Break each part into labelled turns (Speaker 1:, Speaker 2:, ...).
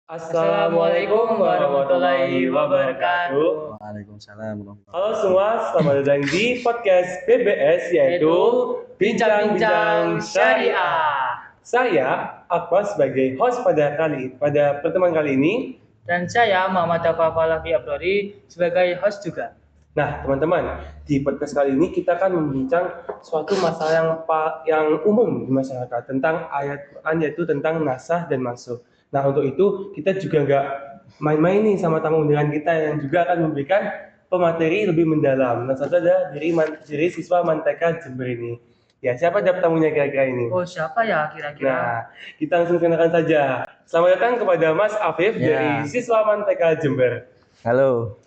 Speaker 1: Assalamualaikum warahmatullahi wabarakatuh.
Speaker 2: Waalaikumsalam warahmatullahi
Speaker 1: Halo semua, selamat datang di podcast BBS yaitu Bincang-Bincang Syariah. Saya Akmal sebagai host pada pertemuan kali ini.
Speaker 3: Dan saya Muhammad Dafa Falafi Abrori sebagai host juga.
Speaker 1: Nah, teman-teman, di podcast kali ini kita akan membincang suatu masalah yang umum di masyarakat tentang ayat Quran, yaitu tentang nasah dan mansuh. Nah, untuk itu kita juga nggak main-main nih sama tamu undangan kita yang juga akan memberikan pemateri lebih mendalam. Nah, satu ada dari siswa Manteka Jember ini. Ya, siapa tamunya kira-kira ini?
Speaker 3: Oh, siapa ya kira-kira?
Speaker 1: Nah, kita langsung kenalkan saja. Selamat datang kepada Mas Afif dari siswa Manteka Jember.
Speaker 2: Halo.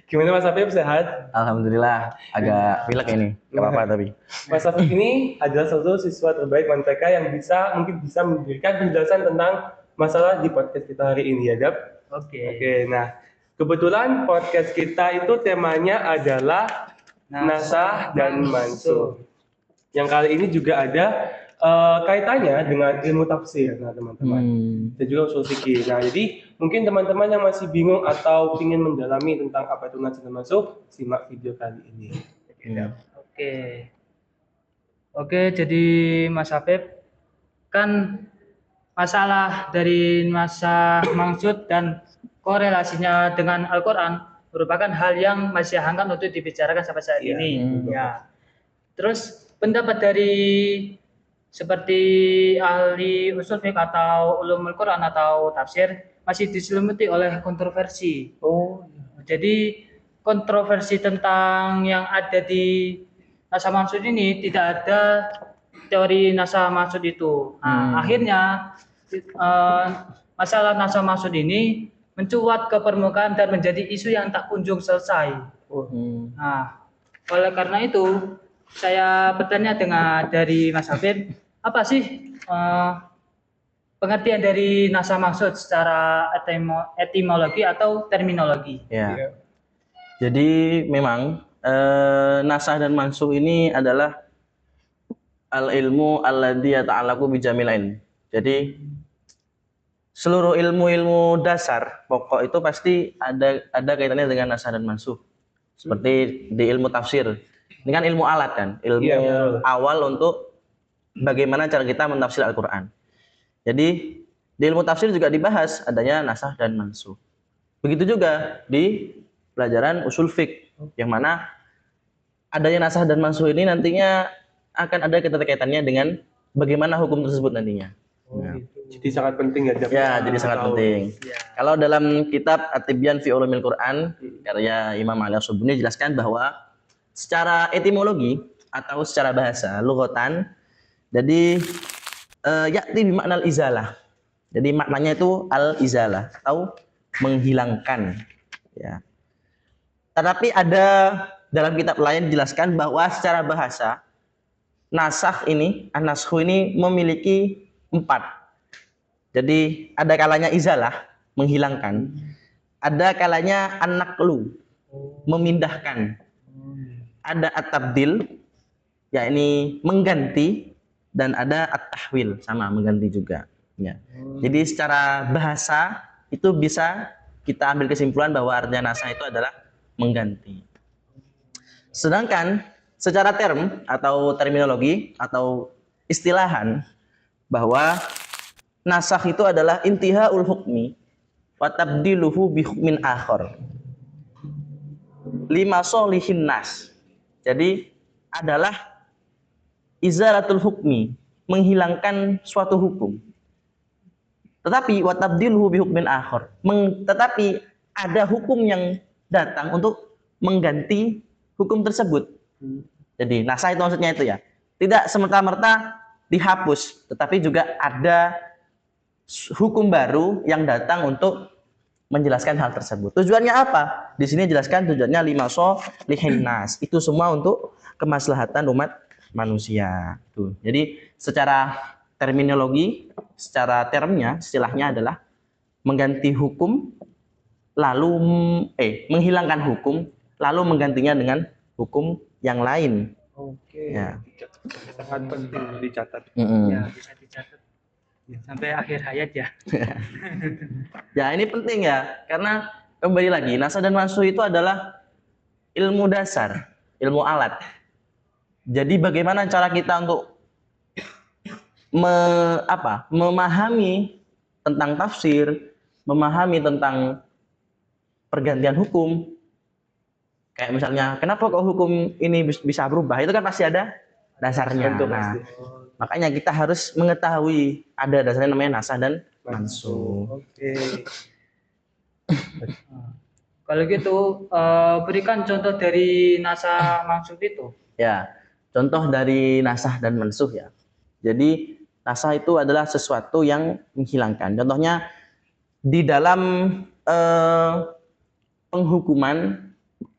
Speaker 1: Gimana Mas Afif, sehat?
Speaker 2: Alhamdulillah, agak pilek ini. Gak apa-apa tapi.
Speaker 1: Mas Afif ini adalah salah satu siswa terbaik Manteka yang mungkin bisa memberikan penjelasan tentang masalah di podcast kita hari ini ya, Dap? Oke, nah kebetulan podcast kita itu temanya adalah nasah dan mansuh. Yang kali ini juga ada kaitannya dengan ilmu tafsir, nah teman-teman. Dan juga usul fikih. Nah, jadi mungkin teman-teman yang masih bingung atau ingin mendalami tentang apa itu nasah dan mansuh, simak video kali ini.
Speaker 3: Oke, jadi Mas Afif kan masalah dari nasah maksud dan korelasinya dengan Al-Quran merupakan hal yang masih hangat untuk dibicarakan sampai saat ini. Ya. Terus pendapat dari seperti ahli usul fiqh atau ulumul Quran atau tafsir masih diselimuti oleh kontroversi. Jadi kontroversi tentang yang ada di nasah maksud ini tidak ada teori nasah maksud itu. Nah, akhirnya masalah nasah maksud ini mencuat ke permukaan dan menjadi isu yang tak kunjung selesai. Nah, oleh karena itu saya bertanya dari Mas Hafid, apa sih pengertian dari nasah maksud secara etimologi atau terminologi?
Speaker 2: Ya. Jadi memang nasah dan mansuh ini adalah al-ilmu alladzi yata'allaqu bijamil ilm. Jadi seluruh ilmu-ilmu dasar pokok itu pasti ada kaitannya dengan nasah dan mansuh. Seperti di ilmu tafsir. Ini kan ilmu alat kan, ilmu awal untuk bagaimana cara kita mentafsir Al-Quran. Jadi di ilmu tafsir juga dibahas adanya nasah dan mansuh. Begitu juga di pelajaran usul fiqh, yang mana adanya nasah dan mansuh ini nantinya akan ada kaitannya dengan bagaimana hukum tersebut nantinya.
Speaker 1: Jadi sangat penting ya.
Speaker 2: Ya, jadi sangat penting. Kalau dalam kitab At-Tibyan fi Ulumil Quran karya Imam Ali As-Subuni jelaskan bahwa secara etimologi atau secara bahasa lughatan, jadi yakti bimakna al-izalah. Jadi maknanya itu al-izalah atau menghilangkan. Ya. Tetapi ada dalam kitab lain dijelaskan bahwa secara bahasa nasakh ini, an-naskhu ini memiliki 4. Jadi ada kalanya izalah, menghilangkan. Ada kalanya an-naqlu, memindahkan. Ada at-tabdil, yakni mengganti, dan ada at-tahwil, sama mengganti juga. Ya. Jadi secara bahasa itu bisa kita ambil kesimpulan bahwa artinya nasah itu adalah mengganti. Sedangkan secara term atau terminologi atau istilahan bahwa nasakh itu adalah intihaul hukmi wa tabdiluhu bi hukmin akhar lima sholihin nas. Jadi adalah izalatul hukmi, menghilangkan suatu hukum. Tetapi wa tabdiluhu bi hukmin akhar, tetapi ada hukum yang datang untuk mengganti hukum tersebut. Jadi nasah itu maksudnya itu ya. Tidak semerta-merta dihapus, tetapi juga ada hukum baru yang datang untuk menjelaskan hal tersebut. Tujuannya apa? Di sini jelaskan tujuannya lima sholihin nas. Itu semua untuk kemaslahatan umat manusia. Tuh. Jadi secara terminologi, secara termnya, istilahnya adalah mengganti hukum, lalu menghilangkan hukum, lalu menggantinya dengan hukum yang lain.
Speaker 1: Ya. Sangat penting dicatat.
Speaker 3: Ya, bisa dicatat. sampai akhir hayat ya.
Speaker 2: Ya, ini penting ya, karena kembali lagi nasah dan mansuh itu adalah ilmu dasar, ilmu alat. Jadi bagaimana cara kita untuk memahami tentang tafsir, memahami tentang pergantian hukum. Kayak misalnya, kenapa kok hukum ini bisa berubah? Itu kan pasti ada dasarnya.
Speaker 1: Tentu
Speaker 2: Nah,
Speaker 1: pasti.
Speaker 2: makanya kita harus mengetahui ada dasarnya namanya nasah dan mansuh.
Speaker 1: Oke.
Speaker 3: Kalau gitu berikan contoh dari nasah mansukh itu.
Speaker 2: Ya, contoh dari nasah dan mansuh ya. Jadi nasah itu adalah sesuatu yang menghilangkan. Contohnya di dalam penghukuman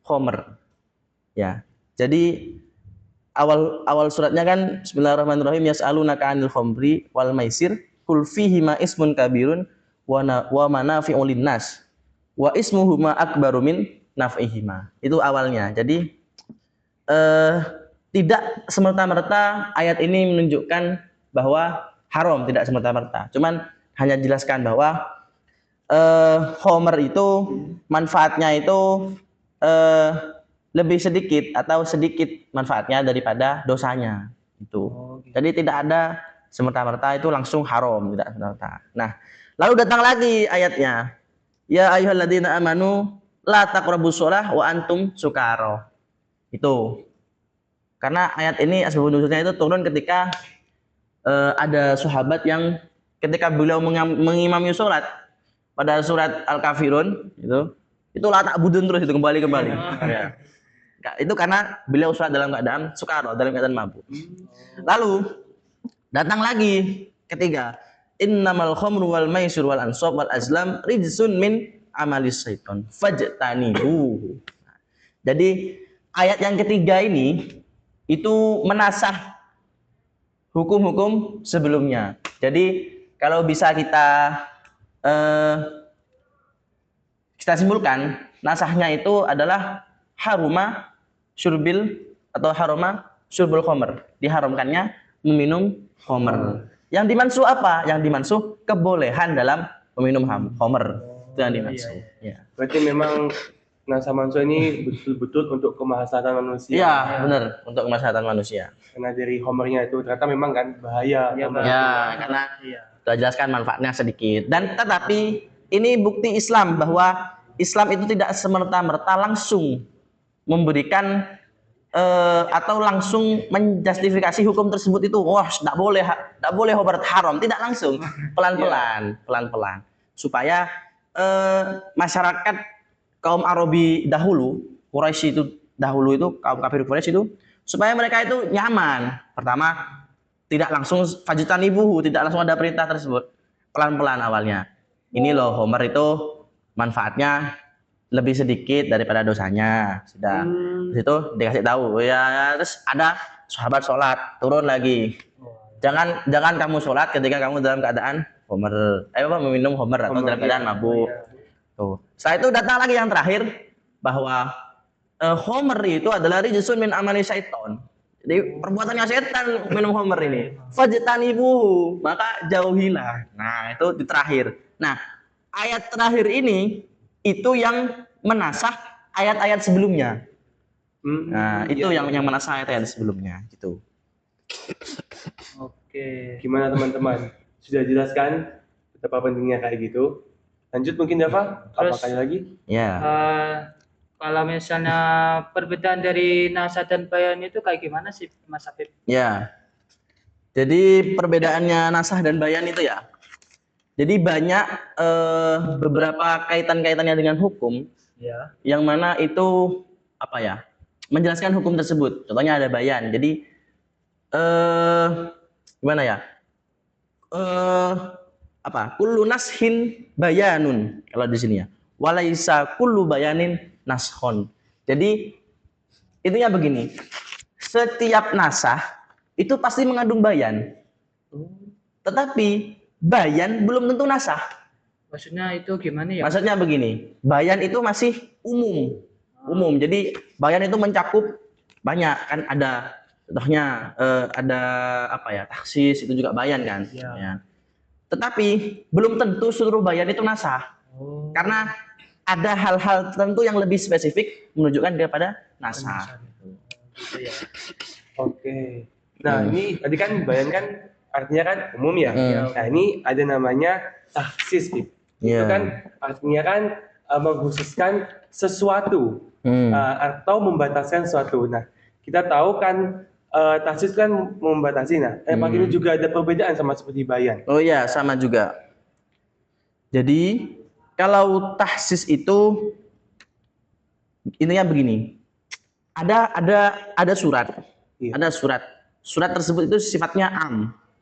Speaker 2: khomer. Ya. Jadi awal suratnya kan Bismillahirrahmanirrahim, yas'alunaka 'anil khamri wal maisir qul fihima ismun kabirun wa manafi'u linnas wa ismuhuma akbaru min naf'ihima. Itu awalnya. Jadi tidak semerta-merta ayat ini menunjukkan bahwa haram, tidak semerta-merta. Cuman hanya jelaskan bahwa khomer itu manfaatnya itu lebih sedikit atau sedikit manfaatnya daripada dosanya itu. Jadi tidak ada semerta-merta itu langsung haram, tidak semerta. Nah, lalu datang lagi ayatnya. Ya ayyuhalladzina amanu la taqrabus shalah wa antum sukara. Itu. Karena ayat ini asbab nuzulnya itu turun ketika ada sahabat yang ketika beliau mengimami sholat pada surat Al-Kafirun itu la ta'budun terus itu kembali. Ya. Itu karena beliau sholat dalam keadaan sukara, dalam keadaan mabuk. Lalu datang lagi ketiga, innamal khamru wal maisir wal ansab wal azlam rijsun min amalis syaiton fajtanibuhu. Jadi ayat yang ketiga ini itu menasah hukum-hukum sebelumnya. Jadi kalau bisa kita simpulkan, nasahnya itu adalah haruma syurbil atau haruma syurbul khomer, diharamkannya meminum khomer. Yang dimansuh apa? Yang dimansuh kebolehan dalam meminum khomer. Itu yang dimansuh. Ya.
Speaker 1: Berarti memang nasah mansuh ini betul-betul untuk kemaslahatan manusia.
Speaker 2: Iya, benar, untuk kemaslahatan manusia.
Speaker 1: Karena dari homernya itu ternyata memang kan bahaya.
Speaker 3: Iya,
Speaker 2: karena kita jelaskan manfaatnya sedikit. Dan tetapi ini bukti Islam bahwa Islam itu tidak semerta-merta langsung memberikan atau langsung menjustifikasi hukum tersebut itu tidak boleh obat haram, tidak langsung, pelan-pelan supaya masyarakat kaum Arabi dahulu, Quraisy itu dahulu itu kaum kafir Quraisy itu supaya mereka itu nyaman. Pertama, tidak langsung fajtanibuhu, tidak langsung ada perintah tersebut, pelan-pelan awalnya. Ini loh homer itu manfaatnya lebih sedikit daripada dosanya. Sudah. Di situ dikasih tahu ya, terus ada sahabat sholat turun lagi. Jangan kamu sholat ketika kamu dalam keadaan homer, meminum homer atau dalam keadaan mabuk. Tuh. Setelah itu datang lagi yang terakhir bahwa homer itu adalah rijsun min amali syaiton. Jadi perbuatannya setan minum homer ini. Fajtanibuhu, maka jauhilah. Nah, itu di terakhir. Nah, ayat terakhir ini itu yang menasah ayat-ayat sebelumnya. Nah, itu yang menasah ayat-ayat sebelumnya gitu.
Speaker 3: Oke.
Speaker 1: Gimana teman-teman? Sudah jelaskan betapa pentingnya kayak gitu. Lanjut mungkin Dava, apa kali lagi?
Speaker 2: Ya.
Speaker 3: Kalau misalnya perbedaan dari nasah dan bayan itu kayak gimana sih Mas Afif?
Speaker 2: Ya. Jadi perbedaannya nasah dan bayan itu ya. Jadi banyak beberapa kaitan-kaitannya dengan hukum.
Speaker 3: Ya.
Speaker 2: Yang mana itu menjelaskan hukum tersebut. Contohnya ada bayan. Jadi gimana ya? Kullu nashin bayanun kalau di sini ya. Walaisa kullu bayanin nashon. Jadi intinya begini. Setiap nasah itu pasti mengandung bayan. Tetapi bayan belum tentu nasah.
Speaker 3: Maksudnya itu gimana ya?
Speaker 2: Maksudnya begini, bayan itu masih umum. Jadi bayan itu mencakup banyak kan, ada contohnya ada taksis itu juga bayan kan. Ya. Tetapi belum tentu seluruh bayan itu nasah. Karena ada hal-hal tertentu yang lebih spesifik menunjukkan kepada nasah.
Speaker 1: Oke. Nah, ini tadi kan bayan kan artinya kan umum ya. Nah, ini ada namanya taksis nih. Itu kan artinya kan mengkhususkan sesuatu atau membataskan sesuatu. Nah, kita tahu kan taksis kan membatasi. Nah, ini juga ada perbedaan sama seperti bayan.
Speaker 2: Oh iya, sama juga. Jadi kalau tahsis itu intinya begini. Ada surat. Ada surat. Surat tersebut itu sifatnya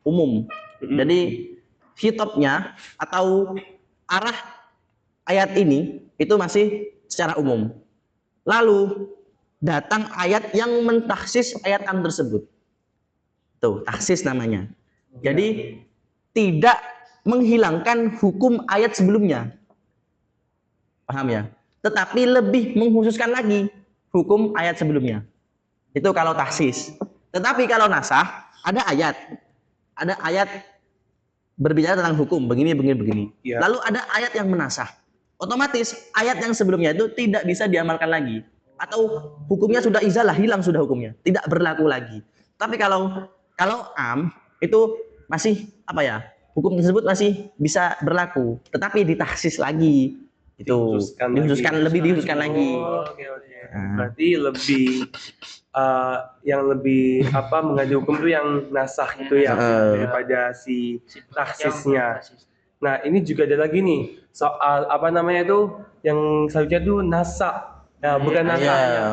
Speaker 2: umum. Jadi hitopnya atau arah ayat ini itu masih secara umum. Lalu datang ayat yang mentaksis ayat tersebut. Tuh, taksis namanya. Jadi tidak menghilangkan hukum ayat sebelumnya. Paham ya? Tetapi lebih mengkhususkan lagi hukum ayat sebelumnya. Itu kalau taksis. Tetapi kalau nasah, ada ayat berbicara tentang hukum begini. Lalu ada ayat yang menasah. Otomatis ayat yang sebelumnya itu tidak bisa diamalkan lagi, atau hukumnya sudah izalah, hilang sudah hukumnya, tidak berlaku lagi. Tapi kalau itu masih hukum tersebut masih bisa berlaku, tetapi ditahsis lagi, itu dikhususkan lagi.
Speaker 1: Oke. Berarti lebih yang lebih mengadu hukum itu yang nasah itu ya daripada si taksisnya. Nah, ini juga ada lagi nih soal yang selanjutnya tuh nasah. Nah, bukan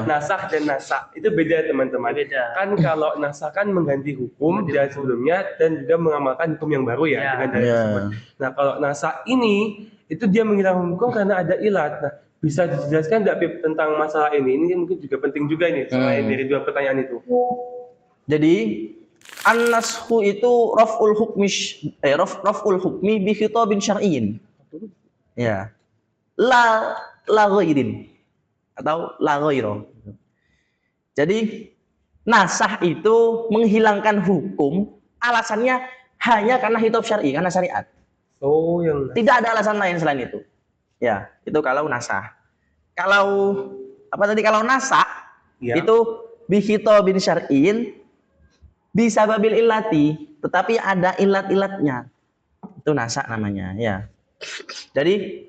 Speaker 1: nasah dan nasah itu beda teman-teman. Kan kalau nasah kan mengganti hukum dari sebelumnya dan juga mengamalkan hukum yang baru ya dengan dalil tersebut. Nah, kalau nasah ini itu dia menghilangkan hukum karena ada ilat. Nah, bisa dijelaskan nggak Pip tentang masalah ini? Ini mungkin juga penting juga ini selain dari dua pertanyaan itu.
Speaker 2: Jadi an-nashu itu raf'ul hukmi bi khitabin syar'iyyin. Ya. La ghairin atau la ghairu. Jadi nasah itu menghilangkan hukum, alasannya hanya karena khitab syar'i, karena syariat.
Speaker 1: Oh, yang
Speaker 2: tidak ada alasan lain selain itu. Ya, itu kalau nasah. Kalau kalau nasah itu bi khitabin syar'iyyin bisa babil illati, tetapi ada ilat-ilatnya. Itu nasah namanya, ya. Jadi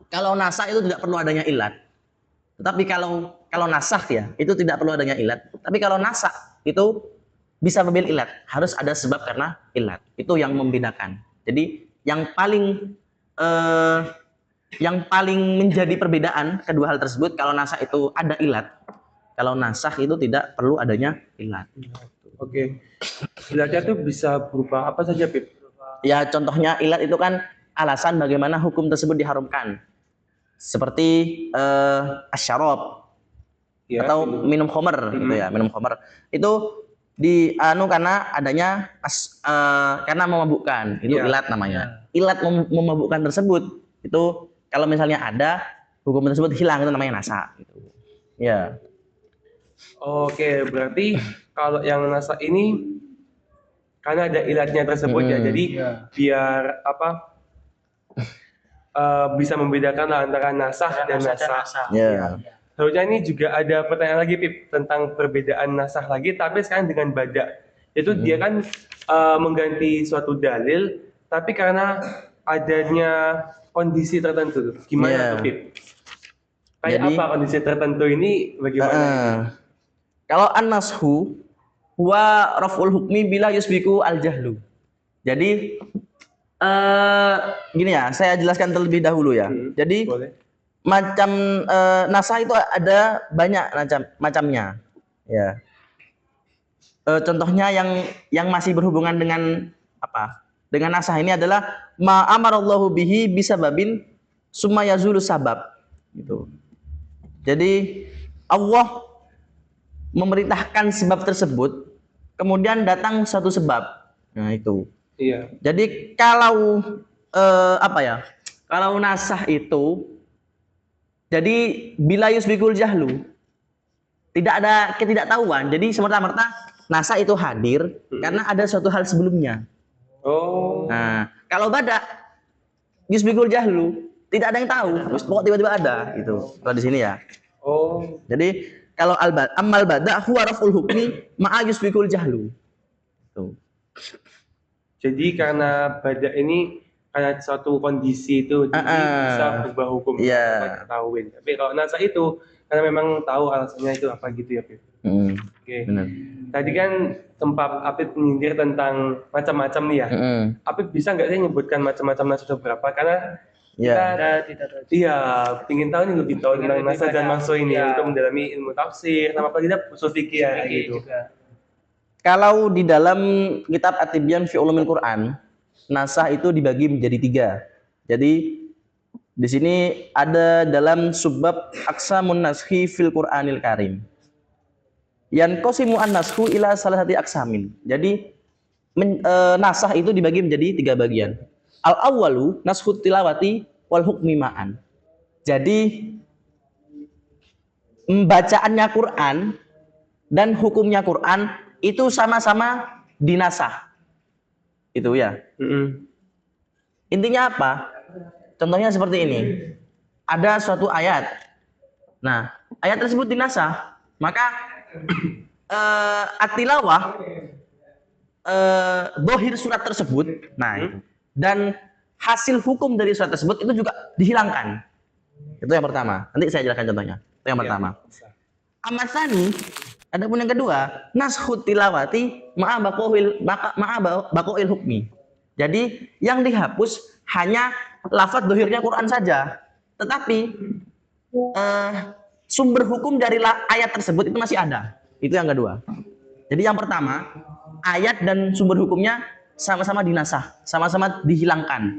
Speaker 2: kalau nasah itu tidak perlu adanya ilat. Tetapi kalau nasah ya, itu tidak perlu adanya ilat. Tapi kalau nasah itu bisa babil ilat, harus ada sebab karena ilat. Itu yang membedakan. Jadi yang paling menjadi perbedaan kedua hal tersebut, kalau nasah itu ada ilat. Kalau nasah itu tidak perlu adanya ilat.
Speaker 1: Oke. Ilatnya itu bisa berupa apa saja, Pip?
Speaker 2: Ya, contohnya ilat itu kan alasan bagaimana hukum tersebut diharamkan. Seperti asyarab atau minum khamr gitu ya, minum khamr. Itu karena adanya karena memabukkan. Itu ilat namanya. Ilat memabukkan tersebut itu kalau misalnya ada hukum tersebut hilang, itu namanya nasah gitu. Ya.
Speaker 1: Oke, berarti kalau yang nasah ini karena ada ilatnya tersebut ya, jadi biar bisa membedakan antara nasah dan nasah.
Speaker 2: Ya.
Speaker 1: Selanjutnya ini juga ada pertanyaan lagi Pip tentang perbedaan nasah lagi, tapi sekarang dengan bada. Itu dia kan mengganti suatu dalil, tapi karena adanya kondisi tertentu. Gimana tuh Pip? Kayak apa kondisi tertentu ini bagaimana?
Speaker 2: Kalau an-nashu huwa raf'ul hukmi bila yusbiku al-jahlu. Jadi gini ya, saya jelaskan terlebih dahulu ya. Jadi macam nasah itu ada banyak macamnya. Ya. Contohnya yang masih berhubungan dengan dengan nasah ini adalah ma amarallahu bihi bisababin summa yazulu sabab gitu. Jadi Allah memerintahkan sebab tersebut, kemudian datang suatu sebab. Nah, itu.
Speaker 1: Iya.
Speaker 2: Jadi kalau kalau nasah itu jadi bila yusbikul jahlu, tidak ada ketidaktahuan. Jadi semerta-merta nasah itu hadir karena ada suatu hal sebelumnya.
Speaker 1: Oh.
Speaker 2: Nah, Kalau bada yusbikul jahlu, tidak ada yang tahu, terus pokok tiba-tiba ada gitu. Kalau di sini ya.
Speaker 1: Oh,
Speaker 2: Jadi kalau amal bada huwa raful hukmi ma'a yusbikul jahlu. Tuh.
Speaker 1: jadi karena pada ini kayak suatu kondisi itu, jadi bisa berubah hukum
Speaker 2: Iya.
Speaker 1: tanpa ketahuin. Tapi kalau nasa itu karena memang tahu alasannya itu apa gitu ya, Pip. Oke.
Speaker 2: Benar.
Speaker 1: Tadi kan tempat Apip menyindir tentang macam-macam nih ya. Apip bisa nggak sih nyebutkan macam-macam nasa itu berapa? Karena
Speaker 2: Ya.
Speaker 1: kita iya ingin tahu nih lebih tahu tentang nasa dan maksud ini untuk mendalami ilmu tafsir, sama apalagi kita usul fikih ya gitu.
Speaker 2: Kalau di dalam kitab At-Tibyan fi Ulumil Quran, nasah itu dibagi menjadi 3. Jadi di sini ada dalam subbab aqsamun naskhi fil Qur'anil Karim. Yanqasimu an-naskhu ila salasati aqsamin. Jadi nasah itu dibagi menjadi 3 bagian. Al-awwalu nashut tilawati wal hukmi ma'an. Jadi bacaannya Quran dan hukumnya Quran itu sama-sama dinasah. Itu ya. Intinya apa? Contohnya seperti ini. Ada suatu ayat. Nah, ayat tersebut dinasah, maka at-tilawah dohir surat tersebut, nah itu. Dan hasil hukum dari surat tersebut itu juga dihilangkan. Itu yang pertama. Nanti saya jelaskan contohnya. Itu yang pertama. Amasani, adapun yang kedua, nashut tilawati ma'a baqoil hukmi. Jadi yang dihapus hanya lafaz dohirnya Quran saja, tetapi sumber hukum dari ayat tersebut itu masih ada. Itu yang kedua. Jadi yang pertama, ayat dan sumber hukumnya sama-sama dinasah, sama-sama dihilangkan.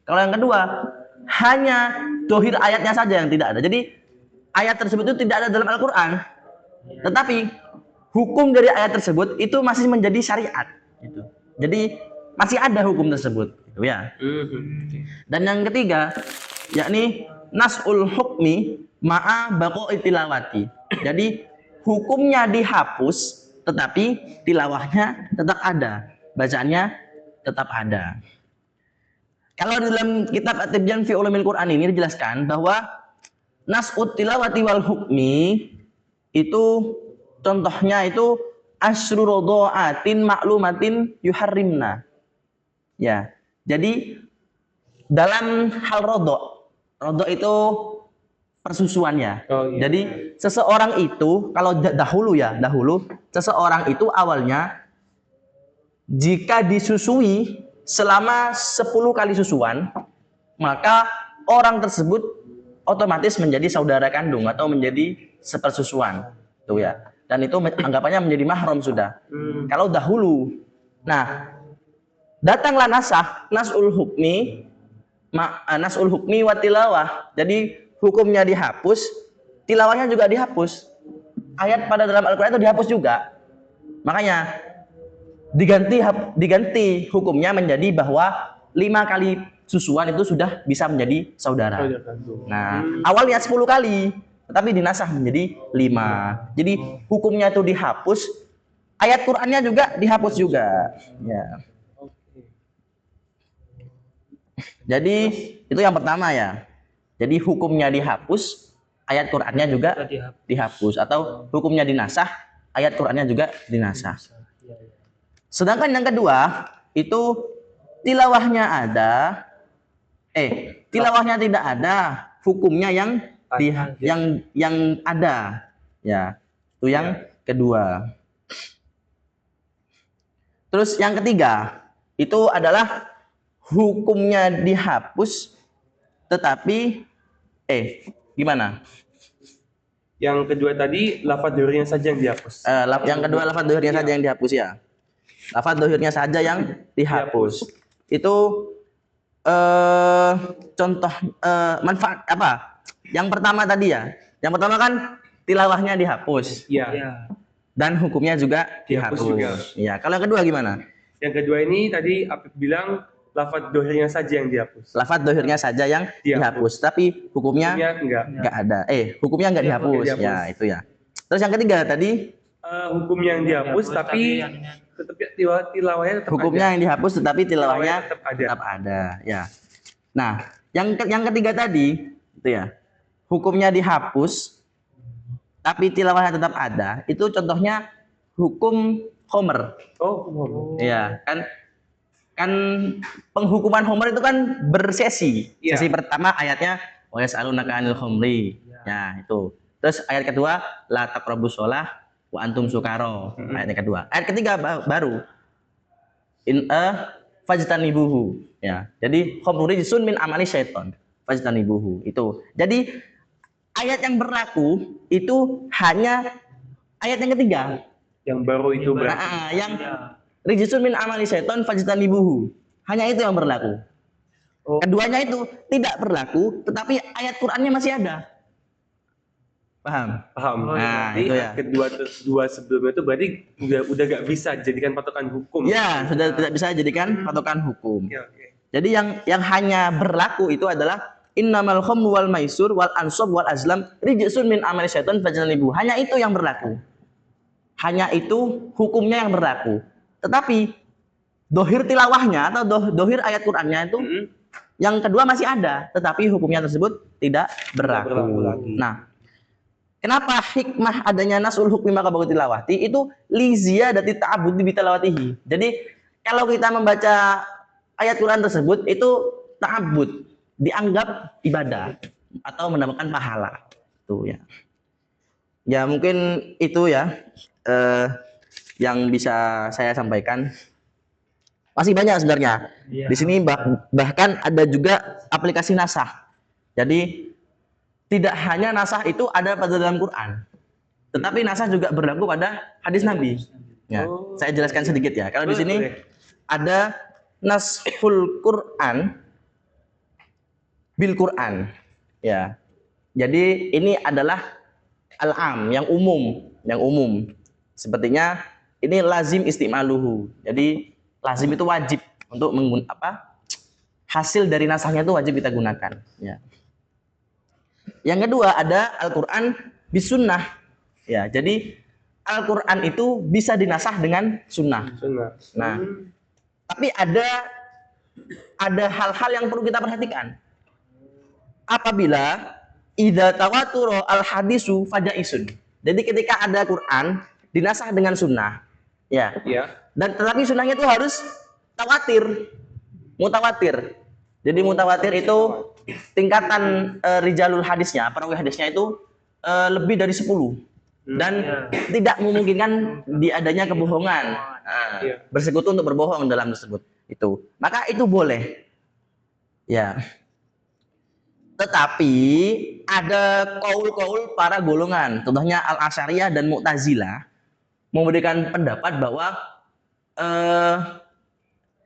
Speaker 2: Kalau yang kedua, hanya dohir ayatnya saja yang tidak ada. Jadi ayat tersebut itu tidak ada dalam Al-Quran, tetapi hukum dari ayat tersebut itu masih menjadi syariat. Gitu. Jadi masih ada hukum tersebut, gitu ya. Dan yang ketiga, yakni nasul hukmi ma'a baqo'i tilawati. Jadi hukumnya dihapus, tetapi tilawahnya tetap ada, bacaannya tetap ada. Kalau dalam kitab At-Tibyan fi Ulumil Quran ini dijelaskan bahwa nas'ut tilawati wal hukmi itu contohnya itu asyru rodha'atin maklumatin yuharrimna. Ya. Jadi dalam hal rodho itu persusuannya. Jadi seseorang itu kalau dahulu seseorang itu awalnya jika disusui selama 10 kali susuan, maka orang tersebut otomatis menjadi saudara kandung atau menjadi sepersusuan. Tuh ya. Dan itu anggapannya menjadi mahram sudah. Kalau dahulu. Nah, datanglah nasul hukmi wa tilawah. Jadi hukumnya dihapus, tilawahnya juga dihapus. Ayat pada dalam Al-Quran itu dihapus juga. Makanya diganti hukumnya menjadi bahwa 5 kali susuan itu sudah bisa menjadi saudara. Nah, awalnya 10 kali, tetapi dinasah menjadi 5. Jadi hukumnya itu dihapus, ayat Qur'annya juga dihapus juga. Ya. Jadi itu yang pertama ya. Jadi hukumnya dihapus, ayat Qur'annya juga dihapus, atau hukumnya dinasah, ayat Qur'annya juga dinasah. Sedangkan yang kedua itu tilawahnya ada, tilawahnya tidak ada, hukumnya yang ada, ya. Itu yang kedua. Terus yang ketiga itu adalah hukumnya dihapus, tetapi gimana?
Speaker 1: Yang kedua tadi lafaz dohirnya saja yang dihapus.
Speaker 2: Yang kedua lafaz dohirnya saja yang dihapus ya. Lafaz dohirnya saja yang dihapus. Itu contoh manfaat apa? Yang pertama tadi ya. Yang pertama kan tilawahnya dihapus.
Speaker 1: Iya.
Speaker 2: Dan hukumnya juga dihapus. Iya. Kalau yang kedua gimana?
Speaker 1: Yang kedua ini tadi Apip bilang lafaz dohirnya saja yang dihapus.
Speaker 2: Lafaz dohirnya saja yang dihapus, tapi hukumnya enggak ada. Hukumnya enggak dihapus. Ya, itu ya. Terus yang ketiga tadi
Speaker 1: hukum yang dihapus tapi tetap tilawahnya tetap
Speaker 2: Hukumnya yang dihapus tetapi tilawahnya
Speaker 1: Tilawahnya
Speaker 2: tetap ada. Ya. Nah, yang ketiga tadi itu ya. Hukumnya dihapus tapi tilawahnya tetap ada. Itu contohnya hukum Homer.
Speaker 1: Oh.
Speaker 2: Iya, kan penghukuman Homer itu kan bersesi.
Speaker 1: Iya.
Speaker 2: Sesi pertama ayatnya wa yas'alunaka 'anil khamri. Ya, itu. Terus ayat kedua la taqrabus shalah wa antum sukara. Ayat kedua. Ayat ketiga baru fajtanibuhu. Ya. Jadi khamru rijsun min amali syaiton. Fajtanibuhu. Itu. Jadi ayat yang berlaku itu hanya ayat yang ketiga.
Speaker 1: Yang baru itu berarti.
Speaker 2: Nah, yang rijsun min amali syaiton fajtanibuhu. Hanya itu yang berlaku.
Speaker 1: Oh.
Speaker 2: Keduanya itu tidak berlaku, tetapi ayat Qur'annya masih ada. Paham?
Speaker 1: Nah,
Speaker 2: itu ya.
Speaker 1: Kedua sebelumnya itu berarti udah gak bisa jadikan patokan hukum.
Speaker 2: Ya, sudah tidak bisa jadikan patokan hukum.
Speaker 1: Oke.
Speaker 2: Jadi yang hanya berlaku itu adalah innamal khamru wal maisur wal ansab wal azlam rijsun min amali syaiton fajtanibuhu. Hanya itu yang berlaku. Hanya itu hukumnya yang berlaku. Tetapi dohir tilawahnya atau dohir ayat Qur'annya itu yang kedua masih ada, tetapi hukumnya tersebut tidak berlaku
Speaker 1: lagi.
Speaker 2: Nah, kenapa hikmah adanya nasul hukmi maka bagu tilawati itu lizia dati ta'abudi bitilawatihi. Jadi kalau kita membaca ayat Quran tersebut itu ta'abud, dianggap ibadah atau mendapatkan pahala. Itu ya. Ya mungkin itu ya yang bisa saya sampaikan. Masih banyak sebenarnya.
Speaker 3: Iya.
Speaker 2: Di sini bahkan ada juga aplikasi nasah. Jadi tidak hanya nasah itu ada pada dalam Quran, tetapi nasah juga berlaku pada hadis Nabi. Ya, saya jelaskan sedikit ya. Kalau di sini ada nashul Quran bil Quran. Ya. Jadi ini adalah al-am, yang umum. Sepertinya ini lazim istimaluhu. Jadi lazim itu wajib untuk hasil dari nasahnya itu wajib kita gunakan. Ya. Yang kedua ada Al-Quran bisunnah. Ya, jadi Al-Quran itu bisa dinasah dengan sunnah. Nah, tapi ada hal-hal yang perlu kita perhatikan. Apabila idza tawaturo al-hadisu fajaisun. Jadi ketika ada Quran dinasah dengan sunnah. Ya. Dan tetapi sunnahnya itu harus mutawatir. Jadi mutawatir itu tingkatan rijalul hadisnya, perawi hadisnya itu lebih dari 10 dan tidak memungkinkan diadanya kebohongan. Bersekutu untuk berbohong dalam tersebut. Itu. Maka itu boleh. Ya. Tetapi ada kaul-kaul para golongan, contohnya Al-Asy'ariyah dan Mu'tazilah memberikan pendapat bahwa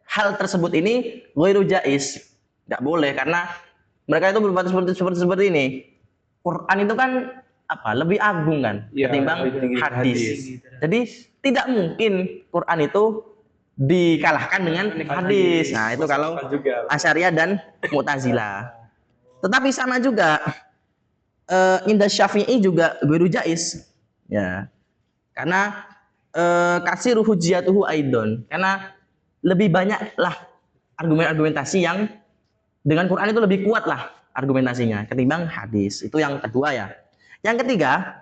Speaker 2: hal tersebut ini ghairu jaiz, tidak boleh karena mereka itu berpendapat seperti ini. Quran itu kan lebih agung kan ketimbang hadis. Jadi tidak mungkin Quran itu dikalahkan dengan hadis. Nah, itu kalau Asy'ariyah dan Mu'tazilah. Tetapi sama juga indah Syafi'i juga ghairu jaiz. Ya. Karena kasiru hujjatuhu aidon, karena lebih banyaklah argumentasi yang dengan Quran itu lebih kuatlah argumentasinya ketimbang hadis. Itu yang kedua ya. Yang ketiga,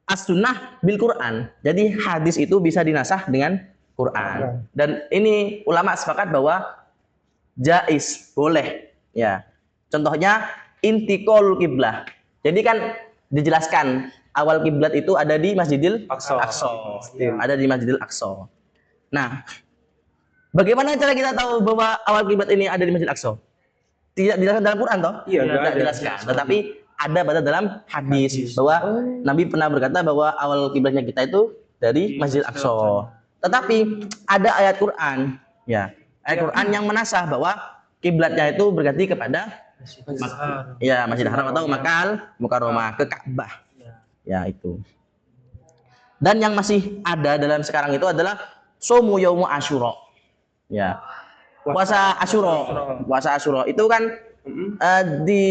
Speaker 2: as-sunnah bil Quran. Jadi hadis itu bisa dinasah dengan Quran. Dan ini ulama sepakat bahwa jaiz, boleh ya. Contohnya intiqal kiblah. Jadi kan dijelaskan awal kiblat itu ada di Masjidil Aqsa. Ada di Masjidil Aqsa. Nah, bagaimana cara kita tahu bahwa awal kiblat ini ada di Masjidil Aqsa? Tidak dijelaskan dalam Quran toh?
Speaker 1: Iya,
Speaker 2: tidak dijelaskan. Tetapi ada pada dalam hadis bahwa Nabi pernah berkata bahwa awal kiblatnya kita itu dari Masjidil Aqsa. Tetapi ada ayat Quran, ya, ayat Quran yang menasah bahwa kiblatnya itu berganti kepada Masjidil Haram atau Makkah Mukarramah, ke Ka'bah. Ya itu. Dan yang masih ada dalam sekarang itu adalah Somu Yaumu Asyura. Ya. Puasa Asyura itu kan di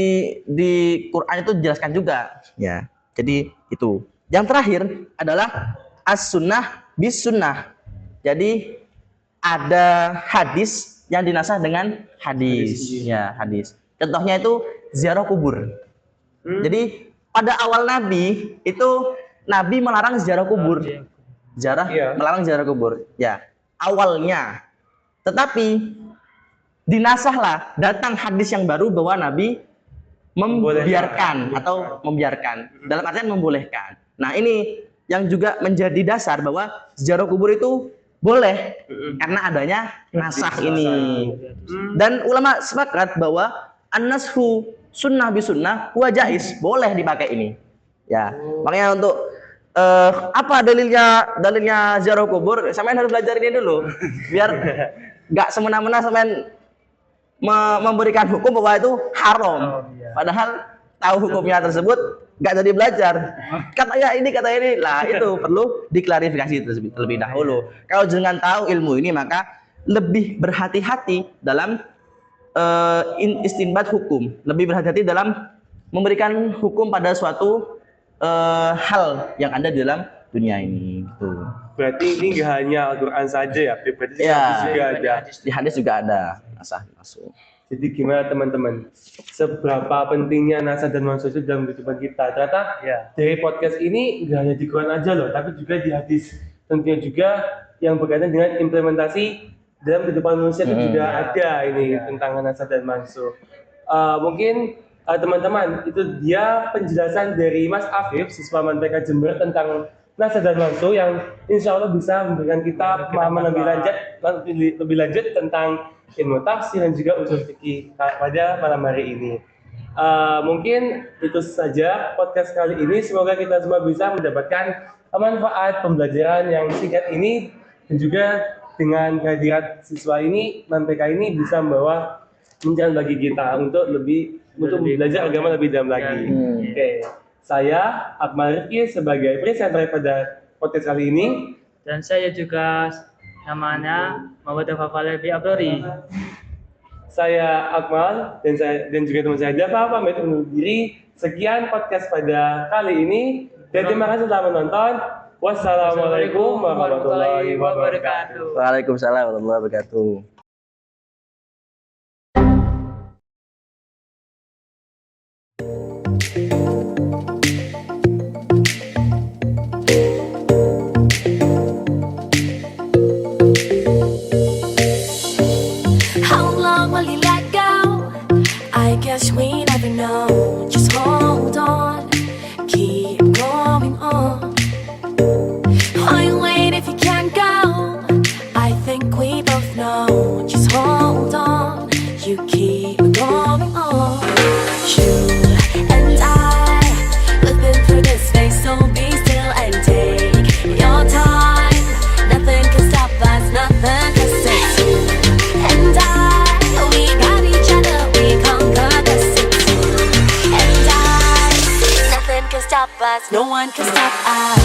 Speaker 2: Quran itu dijelaskan juga. Ya. Jadi itu. Yang terakhir adalah as-sunnah bis sunnah. Jadi ada hadis yang dinasah dengan hadis. Ya, hadis. Contohnya itu ziarah kubur. Jadi pada awal Nabi itu Nabi melarang ziarah kubur. Melarang ziarah kubur. Ya, awalnya. Tetapi dinasahlah, datang hadis yang baru bahwa Nabi membiarkan atau membiarkan. Dalam artian membolehkan. Nah, ini yang juga menjadi dasar bahwa ziarah kubur itu boleh karena adanya nasakh ini. Dan ulama sepakat bahwa an-nashu sunnah bi sunnah wa jaiz, boleh dipakai ini. Ya, makanya untuk apa dalilnya ziarah kubur, sampean harus belajar ini dulu biar nggak semena-mena sampean memberikan hukum bahwa itu haram. Padahal tahu hukumnya tersebut nggak jadi belajar. Katanya ini lah, itu perlu diklarifikasi terlebih dahulu. Kalau dengan tahu ilmu ini maka lebih berhati-hati dalam istinbat hukum, lebih berhati-hati dalam memberikan hukum pada suatu hal yang ada di dalam dunia ini. Gitu.
Speaker 1: Berarti ini nggak hanya Al-Quran saja ya, berarti
Speaker 2: Ya,
Speaker 1: hadis juga ada.
Speaker 2: di hadis juga ada nasah masuk.
Speaker 1: Jadi gimana teman-teman, seberapa pentingnya nasah dan mansuh itu dalam kehidupan kita? Ternyata dari podcast ini nggak hanya di Quran aja loh, tapi juga di hadis. Tentunya juga yang berkaitan dengan implementasi dalam kehidupan manusia itu juga ada ini tentang nasah dan mansuh. Mungkin teman-teman, itu dia penjelasan dari Mas Afif, siswa MTK Jember tentang nasah dan mansuh yang insya Allah bisa memberikan kita pemahaman lebih lanjut tentang ilmu tafsir dan juga usul fikih pada malam hari ini. Mungkin itu saja podcast kali ini. Semoga kita semua bisa mendapatkan manfaat pembelajaran yang singkat ini, dan juga dengan kehadiran siswa ini, MTK ini bisa membawa pencerahan bagi kita untuk belajar agama lebih dalam lagi. Oke. Saya Akmal Rifki sebagai presenter pada podcast kali ini,
Speaker 3: dan saya juga namanya Muhammad Fafalebi Abrori.
Speaker 1: Saya Akmal dan juga teman saya Dava pamit undur diri. Sekian podcast pada kali ini dan terima kasih telah menonton. Wassalamualaikum warahmatullahi wabarakatuh.
Speaker 2: Waalaikumsalam warahmatullahi wabarakatuh.
Speaker 4: We never know, just hold on, keep going on. Why wait if you can't go? I think we both know, just hold on, you keep going on. You and I, we've been through this phase, so be still and take your time. Nothing can stop us, nothing can save you and I. We got each other, we conquer. Stop us, no one can stop us.